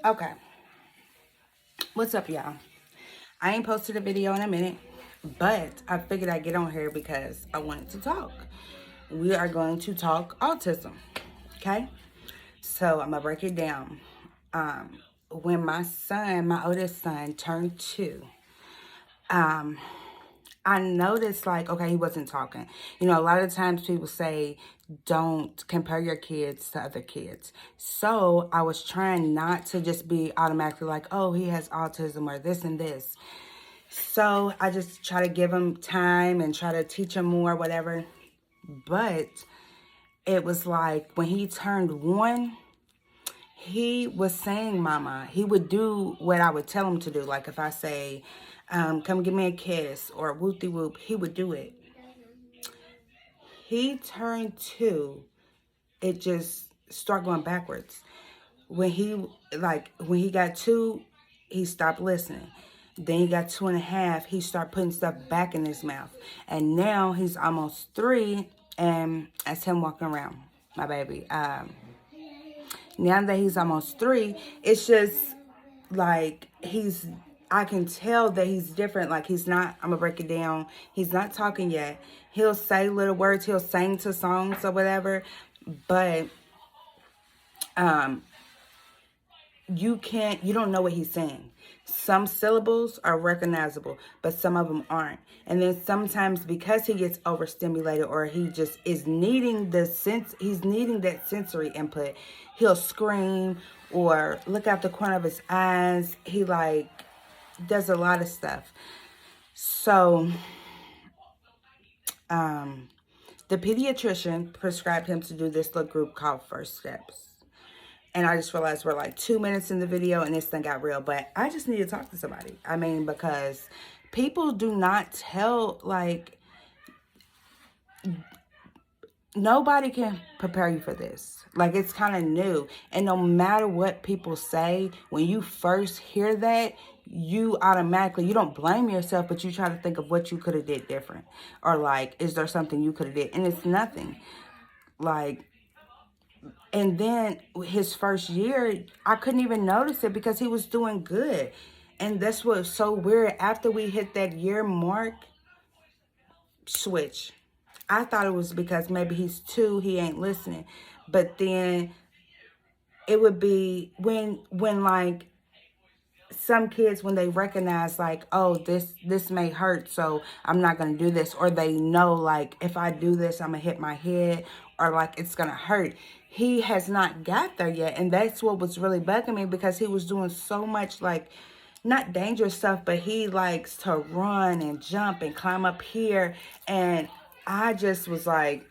Okay, what's up, y'all? I ain't posted a video in a minute, but I figured I'd get on here because I wanted to talk. We are going to talk autism, okay? So I'm gonna break it down. When my oldest son, turned 2, um, I noticed, like, okay, he wasn't talking. You know, a lot of times people say, don't compare your kids to other kids. So I was trying not to just be automatically like, oh, he has autism or this and this. So I just try to give him time and try to teach him more, whatever. But it was like when he turned 1, he was saying mama. He would do what I would tell him to do. Like if I say, come give me a kiss or whoop de whoop, he would do it. He turned 2, it just started going backwards. When he got 2, he stopped listening. Then he got 2.5, he started putting stuff back in his mouth. And now he's almost 3, and that's him walking around, my baby. Now that he's almost 3, it's just like I can tell that he's different. Like he's not, I'm gonna break it down. He's not talking yet. He'll say little words, he'll sing to songs or whatever, but you don't know what he's saying. Some syllables are recognizable, but some of them aren't. And then sometimes because he gets overstimulated or he just is needing he's needing that sensory input, he'll scream or look out the corner of his eyes. He like does a lot of stuff. So, the pediatrician prescribed him to do this little group called First Steps. And I just realized we're like 2 minutes in the video and this thing got real. But I just need to talk to somebody. I mean, because people do not tell, like, nobody can prepare you for this. Like, it's kind of new. And no matter what people say, when you first hear that, you automatically, you don't blame yourself, but you try to think of what you could have did different. Or, like, is there something you could have did? And it's nothing. Like, and then his first year, I couldn't even notice it because he was doing good. And that's what's so weird. After we hit that year mark, switch. I thought it was because maybe he's 2, he ain't listening. But then it would be when like some kids, when they recognize like, oh, this may hurt, so I'm not going to do this. Or they know like, if I do this, I'm going to hit my head or like it's going to hurt. He has not got there yet. And that's what was really bugging me because he was doing so much like, not dangerous stuff, but he likes to run and jump and climb up here. And I just was like,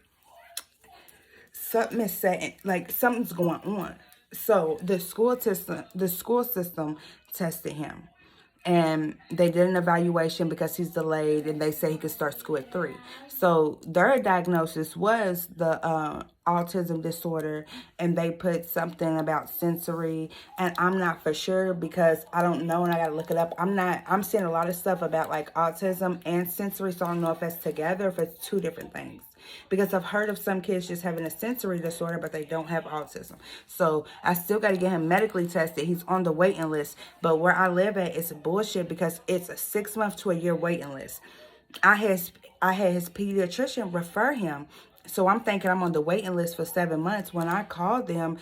something is saying, like something's going on. So the school system tested him. And they did an evaluation because he's delayed, and they say he could start school at 3. So their diagnosis was the autism disorder, and they put something about sensory, and I'm not for sure because I don't know, and I gotta look it up. I'm seeing a lot of stuff about like autism and sensory, so I don't know if that's together, if it's 2 different things. Because I've heard of some kids just having a sensory disorder, but they don't have autism. So I still got to get him medically tested. He's on the waiting list. But where I live at, it's bullshit because it's a 6 month to a year waiting list. I had his pediatrician refer him. So I'm thinking I'm on the waiting list for 7 months. When I called them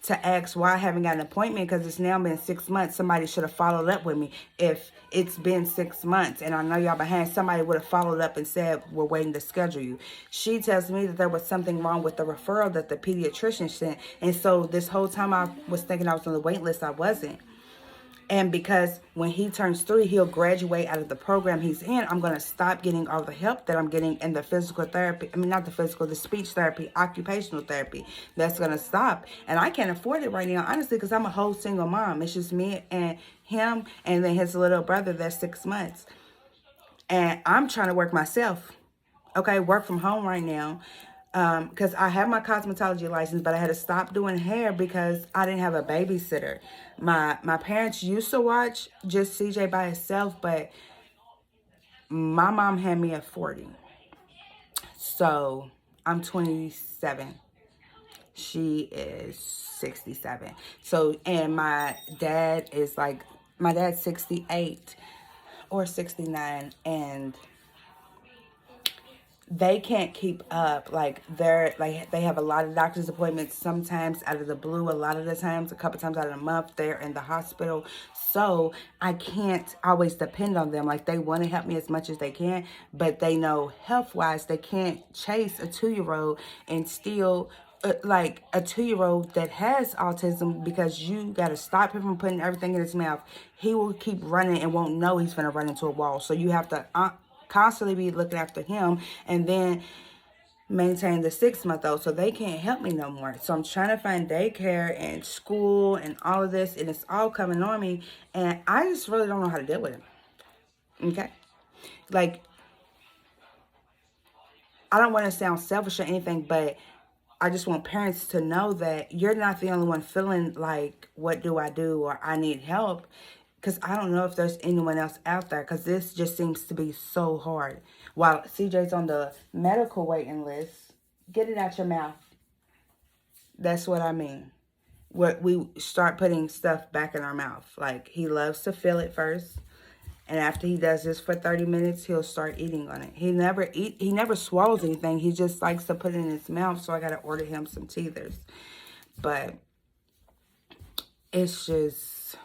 to ask why I haven't got an appointment, because it's now been 6 months, somebody should have followed up with me. If it's been 6 months and I know y'all behind, somebody would have followed up and said, we're waiting to schedule you. She tells me that there was something wrong with the referral that the pediatrician sent. And so this whole time I was thinking I was on the wait list, I wasn't. And because when he turns 3, he'll graduate out of the program he's in, I'm going to stop getting all the help that I'm getting in the physical therapy. I mean, not the physical, the speech therapy, occupational therapy. That's going to stop. And I can't afford it right now, honestly, because I'm a whole single mom. It's just me and him and then his little brother that's 6 months. And I'm trying to work myself. Okay, work from home right now. Because I have my cosmetology license, but I had to stop doing hair because I didn't have a babysitter. My parents used to watch just CJ by himself, but my mom had me at 40. So I'm 27. She is 67. So, and my dad's 68 or 69, and they can't keep up. Like, they have a lot of doctor's appointments, sometimes out of the blue, a lot of the times, a couple times out of the month, they're in the hospital. So I can't always depend on them. Like, they want to help me as much as they can, but they know health-wise they can't chase a 2-year-old and still like a 2-year-old that has autism, because you got to stop him from putting everything in his mouth. He will keep running and won't know he's going to run into a wall. So you have to constantly be looking after him, and then maintain the 6-month-old. So they can't help me no more. So I'm trying to find daycare and school and all of this, and it's all coming on me, and I just really don't know how to deal with it. Okay? Like, I don't want to sound selfish or anything, but I just want parents to know that you're not the only one feeling like, what do I do, or I need help. Because I don't know if there's anyone else out there, because this just seems to be so hard. While CJ's on the medical waiting list, get it out your mouth. That's what I mean. We start putting stuff back in our mouth. Like, he loves to feel it first. And after he does this for 30 minutes, he'll start eating on it. He never swallows anything. He just likes to put it in his mouth. So I got to order him some teethers. But it's just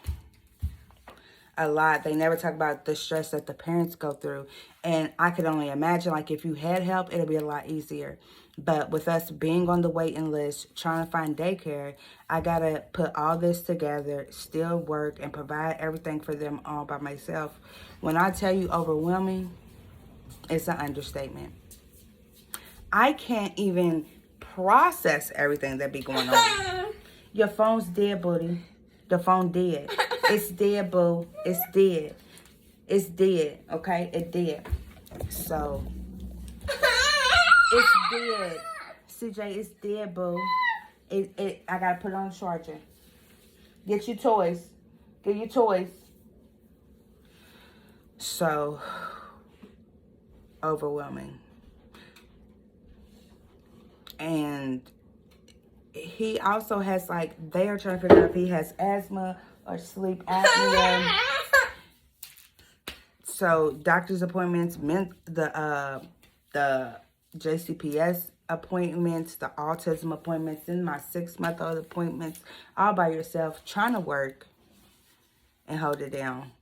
a lot. They never talk about the stress that the parents go through. And I could only imagine, like, if you had help, it'll be a lot easier. But with us being on the waiting list, trying to find daycare, I got to put all this together, still work, and provide everything for them all by myself. When I tell you overwhelming, it's an understatement. I can't even process everything that be going on. Your phone's dead, booty. The phone dead. It's dead, boo. It's dead. It's dead, okay? It's dead. So, it's dead. CJ, it's dead, boo. I gotta put it on the charger. Get your toys. Get your toys. So, overwhelming. And he also has, like, they are trying to figure out if he has asthma or sleep apnea. So doctor's appointments, the JCPS appointments, the autism appointments, and my 6-month-old appointments, all by yourself, trying to work and hold it down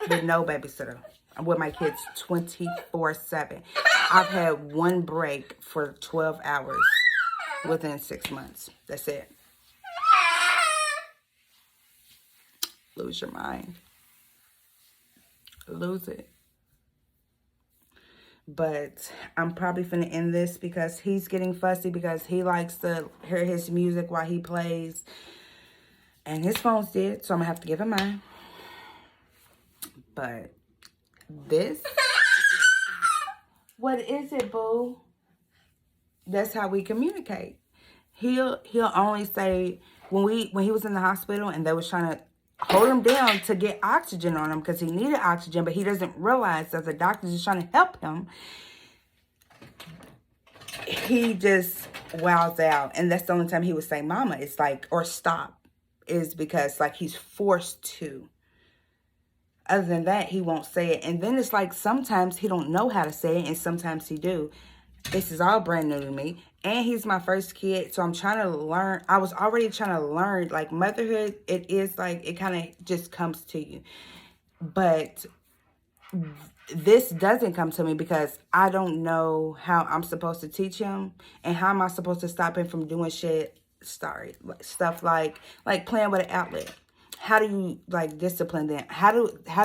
with no babysitter. I'm with my kids 24/7. I've had one break for 12 hours within 6 months. That's it. Lose your mind. Lose it. But I'm probably finna end this because he's getting fussy because he likes to hear his music while he plays. And his phone's dead, so I'm gonna have to give him mine. But this, what is it, boo? That's how we communicate. He'll only say, when he was in the hospital and they was trying to hold him down to get oxygen on him because he needed oxygen, but he doesn't realize that the doctor's just trying to help him. He just wows out. And that's the only time he would say mama. It's like, or stop, is because, like, he's forced to. Other than that, he won't say it. And then it's like sometimes he don't know how to say it and sometimes he do. This is all brand new to me. And he's my first kid, so I'm trying to learn. I was already trying to learn, like, motherhood, it is like, it kind of just comes to you. But this doesn't come to me because I don't know how I'm supposed to teach him. And how am I supposed to stop him from doing stuff like playing with an outlet. How do you, like, discipline them?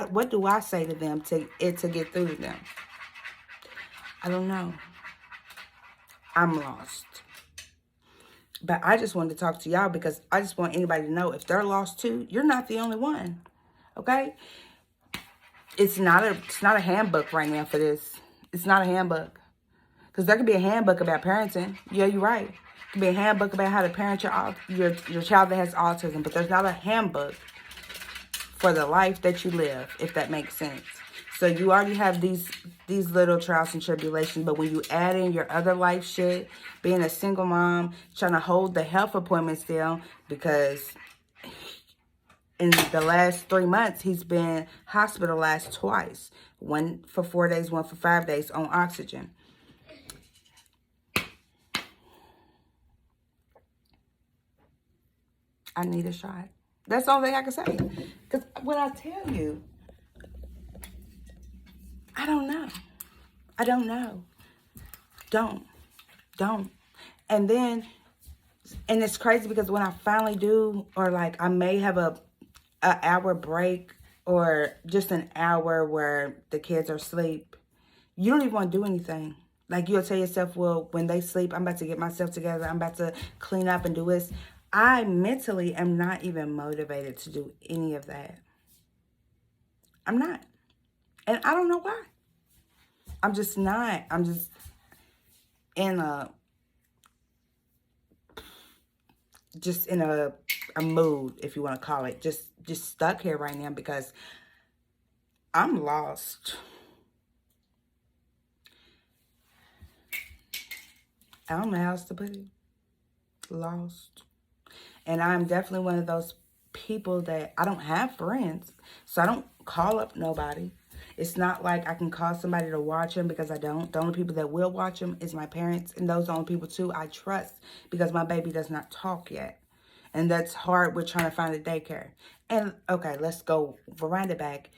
What do I say to them to get through to them? I don't know. I'm lost. But I just wanted to talk to y'all because I just want anybody to know, if they're lost too, you're not the only one. Okay? It's not a handbook right now for this. It's not a handbook. Because there could be a handbook about parenting. Yeah, you're right. It could be a handbook about how to parent your child that has autism. But there's not a handbook for the life that you live, if that makes sense. So you already have these little trials and tribulations, but when you add in your other life shit, being a single mom, trying to hold the health appointments down, because in the last 3 months, he's been hospitalized twice. One for 4 days, one for 5 days on oxygen. I need a shot. That's the only thing I can say. Because when I tell you, I don't know. I don't know. Don't. And then, and it's crazy because when I finally do, or like I may have a hour break or just an hour where the kids are asleep, you don't even want to do anything. Like, you'll tell yourself, well, when they sleep, I'm about to get myself together. I'm about to clean up and do this. I mentally am not even motivated to do any of that. I'm not. And I don't know why. I'm just not. I'm just in a mood, if you want to call it. Just stuck here right now because I'm lost. I don't know how else to put it. Lost. And I'm definitely one of those people that I don't have friends. So I don't call up nobody. It's not like I can call somebody to watch him, because I don't. The only people that will watch him is my parents. And those are the only people, too, I trust, because my baby does not talk yet. And that's hard with trying to find a daycare. And, okay, let's go rewind it back.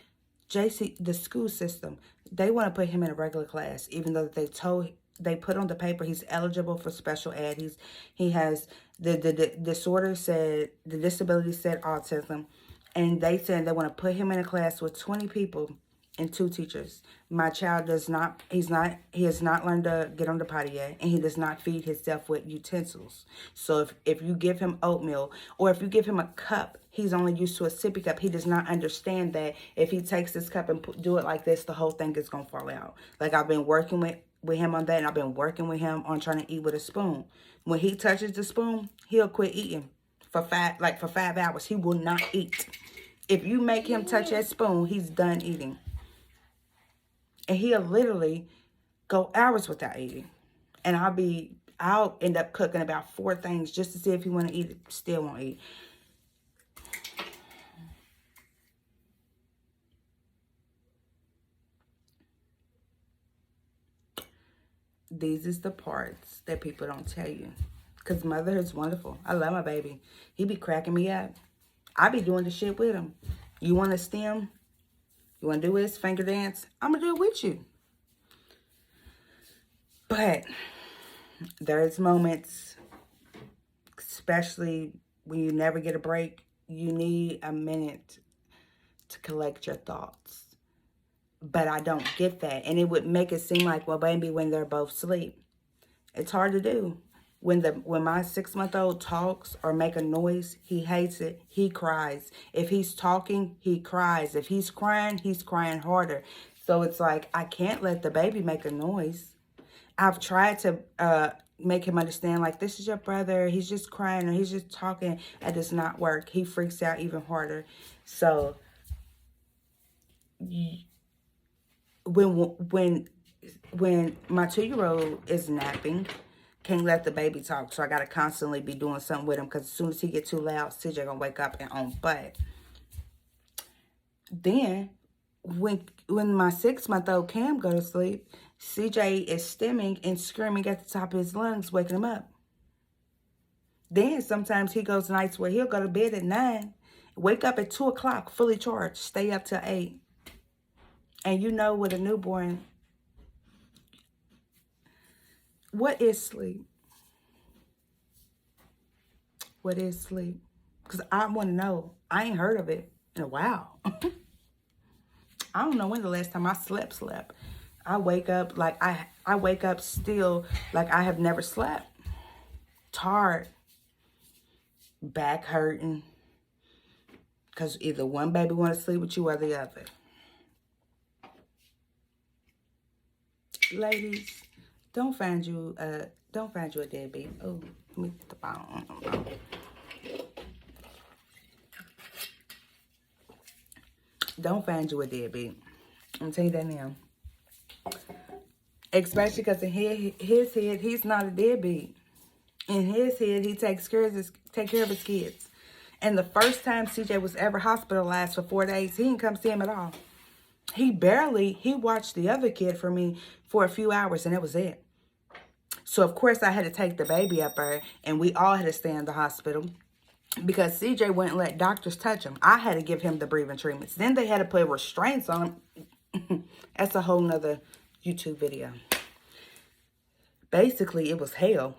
The school system, they want to put him in a regular class, even though they put on the paper he's eligible for special ed. He has the disorder said, the disability said autism, and they said they want to put him in a class with 20 people and 2 teachers. My child he has not learned to get on the potty yet, and he does not feed himself with utensils. So if you give him oatmeal, or if you give him a cup, he's only used to a sippy cup. He does not understand that if he takes this cup and do it like this, the whole thing is going to fall out. Like, I've been working with him on that, and I've been working with him on trying to eat with a spoon. When he touches the spoon, he'll quit eating for 5 hours. He will not eat. If you make him touch that spoon, he's done eating. And he'll literally go hours without eating. And I'll end up cooking about 4 things just to see if he want to eat it. Still won't eat. These is the parts that people don't tell you. Because motherhood is wonderful. I love my baby. He be cracking me up. I be doing the shit with him. You want to stem? You want to do this finger dance? I'm going to do it with you. But there's moments, especially when you never get a break, you need a minute to collect your thoughts. But I don't get that. And it would make it seem like, well, baby, when they're both asleep. It's hard to do. When my 6-month-old talks or make a noise, he hates it. He cries. If he's talking, he cries. If he's crying harder. So it's like, I can't let the baby make a noise. I've tried to make him understand, like, this is your brother. He's just crying or he's just talking. It does not work. He freaks out even harder. So when my 2-year-old is napping, can't let the baby talk, so I gotta constantly be doing something with him, because as soon as he get too loud, CJ gonna wake up and on butt. Then when my 6-month-old Cam go to sleep, CJ is stimming and screaming at the top of his lungs, waking him up. Then sometimes he goes nights where he'll go to bed at 9, wake up at 2 o'clock, fully charged, stay up till 8. And you know, with a newborn, what is sleep? What is sleep? Because I want to know. I ain't heard of it in a while. I don't know when the last time I slept. I wake up like I wake up still like I have never slept. Tired. Back hurting. Because either one baby want to sleep with you or the other. Ladies, don't find you a deadbeat. Oh, let me put the bottle on. Don't find you a deadbeat. I'm telling you that now. Especially because in his head, he's not a deadbeat. In his head, he takes care of his kids. And the first time CJ was ever hospitalized for 4 days, he didn't come see him at all. He watched the other kid for me for a few hours, and that was it. So, of course, I had to take the baby up there, and we all had to stay in the hospital because CJ wouldn't let doctors touch him. I had to give him the breathing treatments. Then they had to put restraints on him. That's a whole nother YouTube video. Basically, it was hell,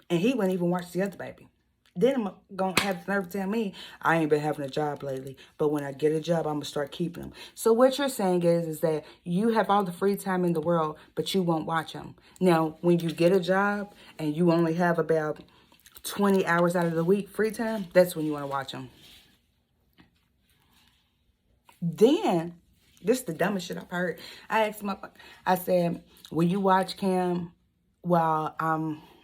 and he wouldn't even watch the other baby. Then I'm going to have the nerve to tell me, I ain't been having a job lately. But when I get a job, I'm going to start keeping them. So what you're saying is that you have all the free time in the world, but you won't watch them. Now, when you get a job and you only have about 20 hours out of the week free time, that's when you want to watch them. Then, this is the dumbest shit I've heard. I said, will you watch Cam while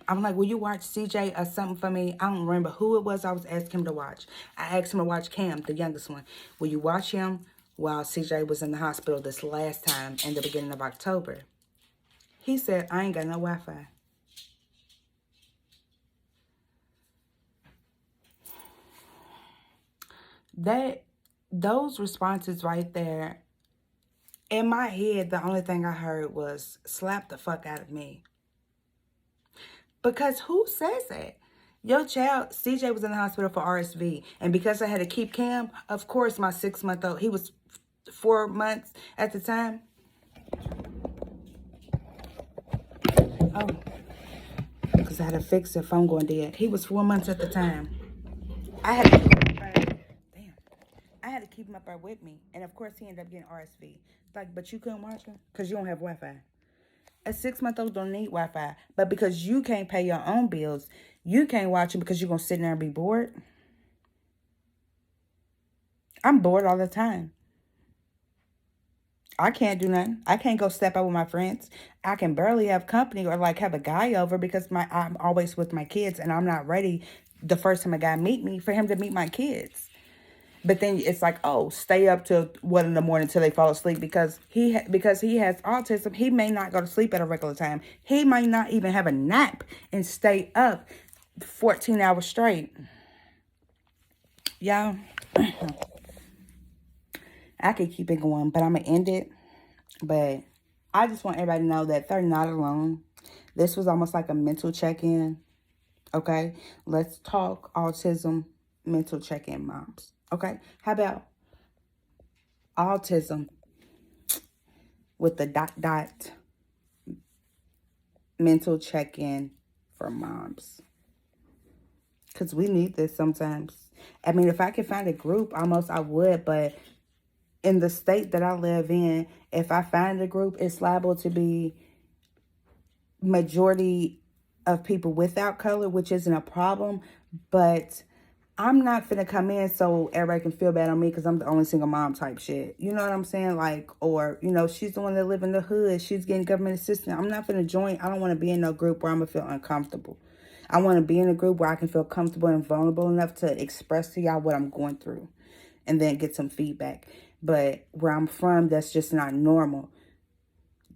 I'm like, will you watch CJ or something for me? I don't remember who it was I was asking him to watch. I asked him to watch Cam, the youngest one. Will you watch him while CJ was in the hospital this last time in the beginning of October? He said, I ain't got no Wi-Fi. Those responses right there, in my head, the only thing I heard was, slap the fuck out of me. Because who says that? Your child, CJ, was in the hospital for RSV. And because I had to keep Cam, of course, my 6-month-old, he was 4 months at the time. Oh, because I had to fix the phone going dead. He was 4 months at the time. I had to keep him up there with me. And of course, he ended up getting RSV. Like, but you couldn't watch him because you don't have Wi-Fi. A 6-month-old don't need Wi-Fi. But because you can't pay your own bills, you can't watch it because you're going to sit there and be bored. I'm bored all the time. I can't do nothing. I can't go step out with my friends. I can barely have company or like have a guy over because I'm always with my kids and I'm not ready the first time a guy meet me for him to meet my kids. But then it's like, oh, stay up till 1 in the morning till they fall asleep because he has autism. He may not go to sleep at a regular time. He might not even have a nap and stay up 14 hours straight. Y'all, I could keep it going, but I'm going to end it. But I just want everybody to know that they're not alone. This was almost like a mental check-in. Okay? Let's talk autism mental check-in, moms. Okay, how about autism with the ... mental check-in for moms? Because we need this sometimes. I mean, if I could find a group, almost I would. But in the state that I live in, if I find a group, it's liable to be majority of people without color, which isn't a problem. But I'm not finna come in so everybody can feel bad on me because I'm the only single mom type shit. You know what I'm saying? Like, or, you know, she's the one that live in the hood. She's getting government assistance. I'm not finna join. I don't want to be in no group where I'm going to feel uncomfortable. I want to be in a group where I can feel comfortable and vulnerable enough to express to y'all what I'm going through and then get some feedback. But where I'm from, that's just not normal.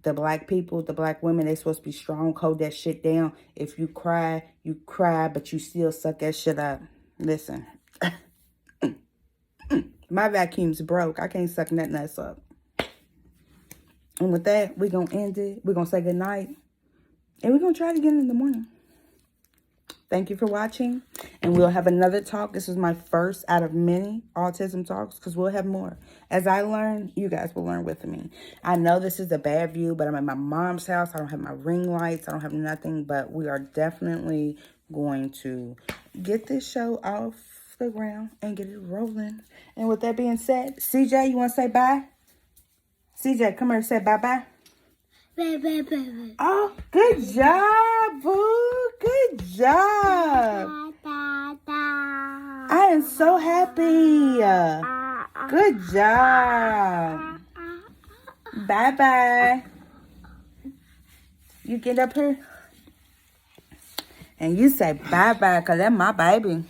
The black people, the black women, they supposed to be strong, hold that shit down. If you cry, but you still suck that shit up. Listen, my vacuum's broke. I can't suck nothing else up. And with that, we're going to end it. We're going to say goodnight. And we're going to try it again in the morning. Thank you for watching. And we'll have another talk. This is my first out of many autism talks because we'll have more. As I learn, you guys will learn with me. I know this is a bad view, but I'm at my mom's house. I don't have my ring lights. I don't have nothing. But we are definitely going to get this show off the ground and get it rolling. And with that being said, CJ, you want to say bye? CJ, come here and say bye-bye. Bye. Oh, good job, boo. Good job. I am so happy. Good job. Bye-bye. You get up here and you say bye-bye because that's my baby.